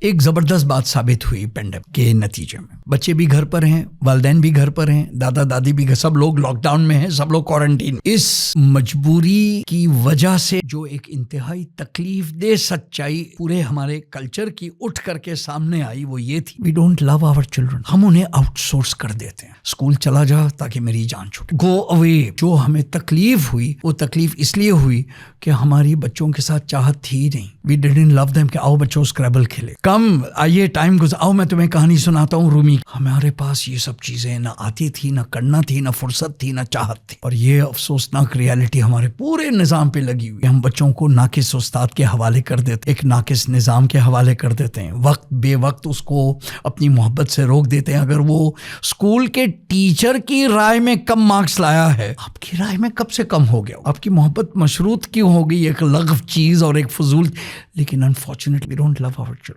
एक ज़बरदस्त बात साबित हुई पेंडेमिक के नतीजे में। बच्चे भी घर पर हैं, वालिदैन भी घर पर हैं, दादा दादी भी, सब लोग लॉकडाउन में हैं, सब लोग क्वारंटीन। इस मजबूरी की वजह से जो एक इंतहाई तकलीफ दे सच्चाई पूरे हमारे कल्चर की उठ करके सामने आई, वो ये थी, we don't love our children. हम उन्हें आउटसोर्स कर देते हैं। स्कूल चला जा ताकि मेरी जान छूटे, गो अवे। जो हमें तकलीफ हुई वो तकलीफ इसलिए हुई कि हमारी बच्चों के साथ चाहत थी ही नहीं। वी डिडंट लव देम कि आओ बच्चों स्क्रैबल खेले, कम आइए टाइम गुजारो, मैं तुम्हें कहानी सुनाता हूँ रूमी। हमारे पास ये सब चीजें ना आती थी, ना करना थी, ना फुर्सत थी, ना चाहत थी। और ये अफसोसनाक रियलिटी हमारे पूरे निजाम पे लगी हुई। हम बच्चों को नाकिस उस्ताद के हवाले कर देते, एक नाकिस निजाम के हवाले कर देते हैं। वक्त बेवक्त उसको अपनी मोहब्बत से रोक देते हैं। अगर वो स्कूल के टीचर की राय में कम मार्क्स लाया है, आपकी राय में कब से कम हो गया? आपकी मोहब्बत मशरूत क्यों हो गई एक लग़व चीज और एक फजूल? लेकिन unfortunately we don't love our children.